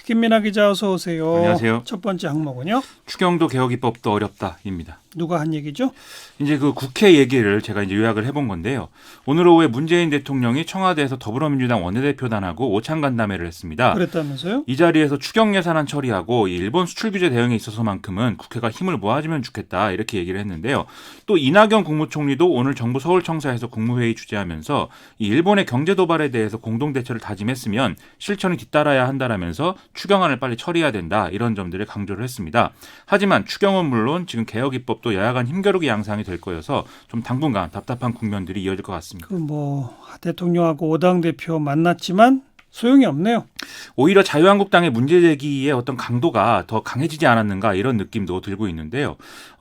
김민하 기자 어서 오세요. 안녕하세요. 첫 번째 항목은요. 추경도 개혁 입법도 어렵다입니다. 누가 한 얘기죠? 이제 그 국회 얘기를 제가 이제 요약을 해본 건데요. 오늘 오후에 문재인 대통령이 청와대에서 더불어민주당 원내대표단하고 오찬 간담회를 했습니다. 그랬다면서요? 이 자리에서 추경 예산안 처리하고 이 일본 수출 규제 대응에 있어서만큼은 국회가 힘을 모아주면 좋겠다 이렇게 얘기를 했는데요. 또 이낙연 국무총리도 오늘 정부 서울청사에서 국무회의 주재하면서 이 일본의 경제 도발에 대해서 공동 대처를 다짐했으면 실천이 뒤따라야 한다라면서 추경안을 빨리 처리해야 된다 이런 점들을 강조를 했습니다. 하지만 추경은 물론 지금 개혁 입법도 여야 간 힘겨루기 양상이 될 거여서 좀 당분간 답답한 국면들이 이어질 것 같습니다. 대통령하고 오당 대표 만났지만 소용이 없네요. 오히려 자유한국당의 문제 제기의 어떤 강도가 더 강해지지 않았는가 이런 느낌도 들고 있는데요.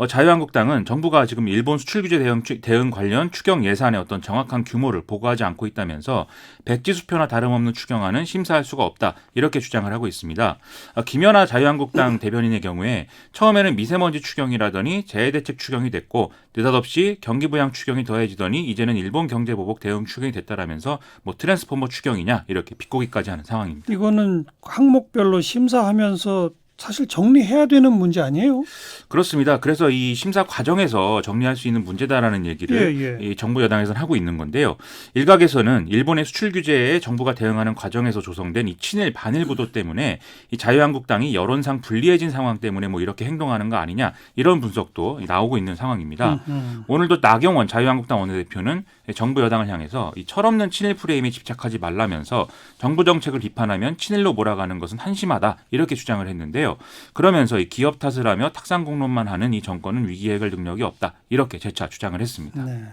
자유한국당은 정부가 지금 일본 수출 규제 대응 관련 추경 예산의 어떤 정확한 규모를 보고하지 않고 있다면서 백지수표나 다름없는 추경안은 심사할 수가 없다 이렇게 주장을 하고 있습니다. 김연아 자유한국당 대변인의 경우에 처음에는 미세먼지 추경이라더니 재해대책 추경이 됐고 느닷없이 경기부양 추경이 더해지더니 이제는 일본 경제보복 대응 추경이 됐다라면서 트랜스포머 추경이냐 이렇게 비꼬기까지 하는 상황입니다. 이거는 항목별로 심사하면서 사실 정리해야 되는 문제 아니에요? 그렇습니다. 그래서 이 심사 과정에서 정리할 수 있는 문제다라는 얘기를 이 정부 여당에서는 하고 있는 건데요. 일각에서는 일본의 수출 규제에 정부가 대응하는 과정에서 조성된 이 친일 반일 구도 때문에 이 자유한국당이 여론상 불리해진 상황 때문에 이렇게 행동하는 거 아니냐 이런 분석도 나오고 있는 상황입니다. 오늘도 나경원 자유한국당 원내대표는 정부 여당을 향해서 이 철없는 친일 프레임에 집착하지 말라면서 정부 정책을 비판하면 친일로 몰아가는 것은 한심하다 이렇게 주장을 했는데요. 그러면서 이 기업 탓을 하며 탁상공론만 하는 이 정권은 위기 해결 능력이 없다 이렇게 재차 주장을 했습니다. 네.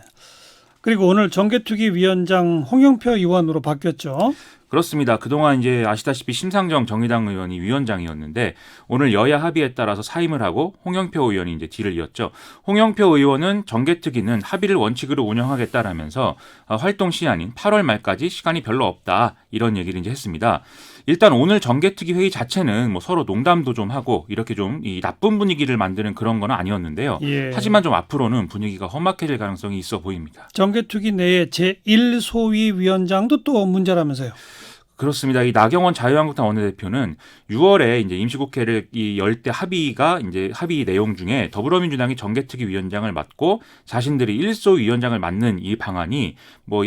그리고 오늘 정개특위 위원장 홍영표 의원으로 바뀌었죠. 그렇습니다. 그동안 이제 아시다시피 심상정 정의당 의원이 위원장이었는데 오늘 여야 합의에 따라서 사임을 하고 홍영표 의원이 이제 뒤를 이었죠. 홍영표 의원은 정개특위는 합의를 원칙으로 운영하겠다라면서 활동 시한인 8월 말까지 시간이 별로 없다 이런 얘기를 이제 했습니다. 일단 오늘 정개특위 회의 자체는 서로 농담도 좀 하고 이렇게 좀 이 나쁜 분위기를 만드는 그런 건 아니었는데요. 하지만 좀 앞으로는 분위기가 험악해질 가능성이 있어 보입니다. 정개특위 내에 제1소위 위원장도 또 문제라면서요. 그렇습니다. 이 나경원 자유한국당 원내대표는 6월에 이제 임시국회를 열 때 합의 내용 중에 더불어민주당이 정개특위 위원장을 맡고 자신들이 1소 위원장을 맡는 이 방안이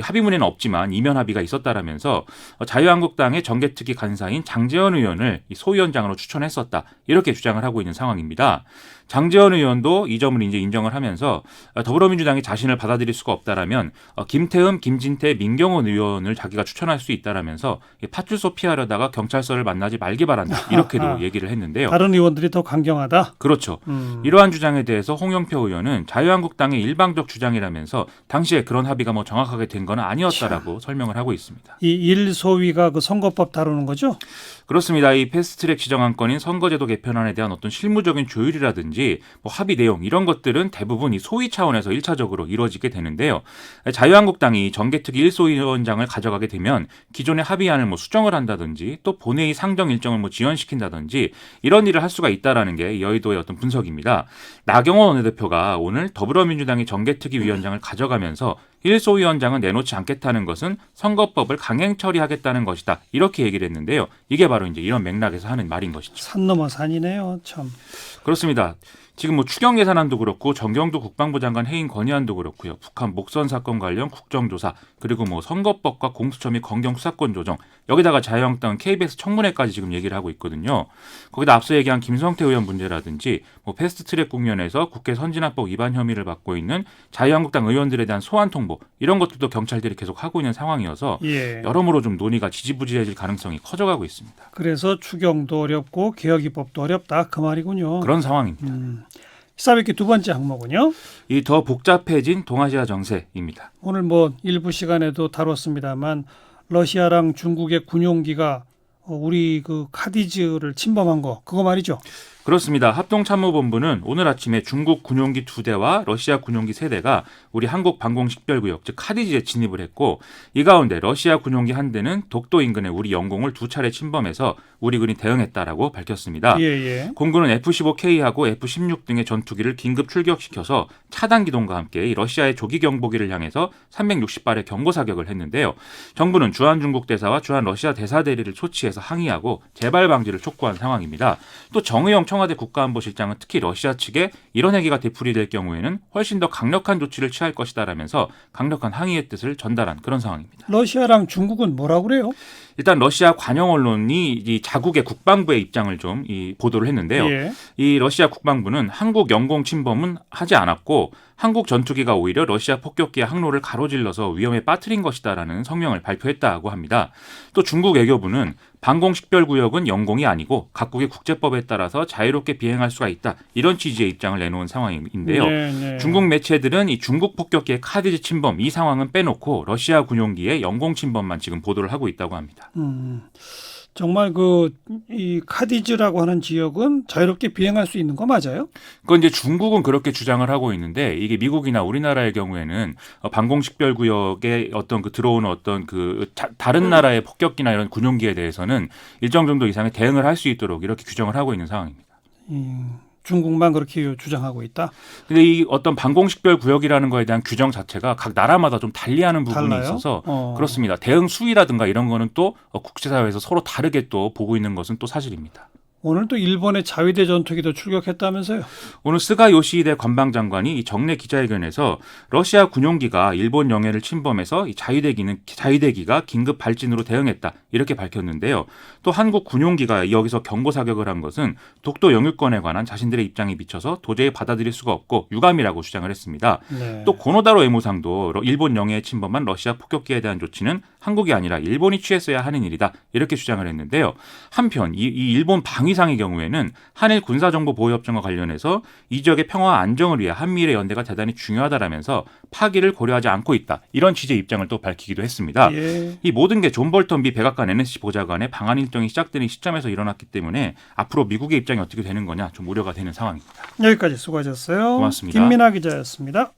합의문에는 없지만 이면 합의가 있었다라면서 자유한국당의 정개특위 간사인 장제원 의원을 이 소위원장으로 추천했었다 이렇게 주장을 하고 있는 상황입니다. 장제원 의원도 이 점을 이제 인정을 하면서 더불어민주당이 자신을 받아들일 수가 없다라면 김태흠, 김진태, 민경원 의원을 자기가 추천할 수 있다라면서 파출소 피하려다가 경찰서를 만나지 말기 바란다 이렇게도 얘기를 했는데요. 다른 의원들이 더 강경하다? 그렇죠. 이러한 주장에 대해서 홍영표 의원은 자유한국당의 일방적 주장이라면서 당시에 그런 합의가 정확하게 된 건 아니었다라고 설명을 하고 있습니다. 이 1소위가 그 선거법 다루는 거죠? 그렇습니다. 이 패스트트랙 지정안건인 선거제도 개편안에 대한 어떤 실무적인 조율이라든지 합의 내용 이런 것들은 대부분 이 소위 차원에서 1차적으로 이루어지게 되는데요. 자유한국당이 정개특위 1소위원장을 가져가게 되면 기존의 합의안을 수정을 한다든지 또 본회의 상정 일정을 지연시킨다든지 이런 일을 할 수가 있다라는 게 여의도의 어떤 분석입니다. 나경원 원내대표가 오늘 더불어민주당이 정개특위 위원장을 가져가면서 1소위원장은 내놓지 않겠다는 것은 선거법을 강행 처리하겠다는 것이다. 이렇게 얘기를 했는데요. 이게 바로 이제 이런 맥락에서 하는 말인 것이죠. 산 넘어 산이네요. 참. 그렇습니다. 지금 추경 예산안도 그렇고 정경도 국방부 장관 해임 건의안도 그렇고요. 북한 목선 사건 관련 국정조사 그리고 선거법과 공수처 및 검경 수사권 조정 여기다가 자유한국당은 KBS 청문회까지 지금 얘기를 하고 있거든요. 거기다 앞서 얘기한 김성태 의원 문제라든지 패스트트랙 국면에서 국회 선진화법 위반 혐의를 받고 있는 자유한국당 의원들에 대한 소환 통보 이런 것들도 경찰들이 계속 하고 있는 상황이어서 여러모로 좀 논의가 지지부진해질 가능성이 커져가고 있습니다. 그래서 추경도 어렵고 개혁입법도 어렵다 그 말이군요. 그런 상황입니다. 시사뵙기 두 번째 항목은요. 이 더 복잡해진 동아시아 정세입니다. 오늘 일부 시간에도 다뤘습니다만 러시아랑 중국의 군용기가 우리 그 카디즈를 침범한 거 그거 말이죠. 그렇습니다. 합동참모본부는 오늘 아침에 중국 군용기 2대와 러시아 군용기 3대가 우리 한국 방공식별구역 즉 카디지에 진입을 했고 이 가운데 러시아 군용기 1대는 독도 인근의 우리 영공을 2차례 침범해서 우리 군이 대응했다라고 밝혔습니다. 예, 예. 공군은 F-15K하고 F-16 등의 전투기를 긴급 출격시켜서 차단 기동과 함께 이 러시아의 조기 경보기를 향해서 360발의 경고 사격을 했는데요. 정부는 주한 중국 대사와 주한 러시아 대사 대리를 초치해서 항의하고 재발 방지를 촉구한 상황입니다. 또 정의용 청와대 국가안보실장은 특히 러시아 측에 이런 행위가 되풀이될 경우에는 훨씬 더 강력한 조치를 취할 것이다라면서 강력한 항의의 뜻을 전달한 그런 상황입니다. 러시아랑 중국은 뭐라고 그래요? 일단 러시아 관영 언론이 이 자국의 국방부의 입장을 좀 보도를 했는데요. 예. 이 러시아 국방부는 한국 영공 침범은 하지 않았고 한국 전투기가 오히려 러시아 폭격기의 항로를 가로질러서 위험에 빠뜨린 것이다라는 성명을 발표했다고 합니다. 또 중국 외교부는 방공식별구역은 영공이 아니고 각국의 국제법에 따라서 자유롭게 비행할 수가 있다. 이런 취지의 입장을 내놓은 상황인데요. 네, 네. 중국 매체들은 이 중국 폭격기의 카디즈 침범 이 상황은 빼놓고 러시아 군용기의 영공 침범만 지금 보도를 하고 있다고 합니다. 정말 이 카디즈라고 하는 지역은 자유롭게 비행할 수 있는 거 맞아요? 그건 이제 중국은 그렇게 주장을 하고 있는데 이게 미국이나 우리나라의 경우에는 방공식별구역에 어떤 들어오는 어떤 다른 나라의 폭격기나 이런 군용기에 대해서는 일정 정도 이상의 대응을 할 수 있도록 이렇게 규정을 하고 있는 상황입니다. 중국만 그렇게 주장하고 있다. 근데 이 어떤 방공식별 구역이라는 거에 대한 규정 자체가 각 나라마다 좀 달리하는 부분이 달라요? 있어서 그렇습니다. 대응 수위라든가 이런 거는 또 국제사회에서 서로 다르게 또 보고 있는 것은 또 사실입니다. 오늘 또 일본의 자위대 전투기도 출격했다면서요? 오늘 스가 요시히데 관방장관이 이 정례 기자회견에서 러시아 군용기가 일본 영해를 침범해서 이 자위대기가 긴급 발진으로 대응했다 이렇게 밝혔는데요. 또 한국 군용기가 여기서 경고 사격을 한 것은 독도 영유권에 관한 자신들의 입장에 비춰서 도저히 받아들일 수가 없고 유감이라고 주장을 했습니다. 네. 또 고노다로 외무상도 일본 영해에 침범한 러시아 폭격기에 대한 조치는 한국이 아니라 일본이 취했어야 하는 일이다 이렇게 주장을 했는데요. 한편 이 일본 방위상의 경우에는 한일 군사정보보호협정과 관련해서 이 지역의 평화와 안정을 위해 한미일의 연대가 대단히 중요하다라면서 파기를 고려하지 않고 있다 이런 취지의 입장을 또 밝히기도 했습니다. 예. 이 모든 게 존 볼턴 미 백악관 NSC 보좌관의 방한 일정이 시작되는 시점에서 일어났기 때문에 앞으로 미국의 입장이 어떻게 되는 거냐 좀 우려가 되는 상황입니다. 여기까지 수고하셨어요. 고맙습니다. 김민아 기자였습니다.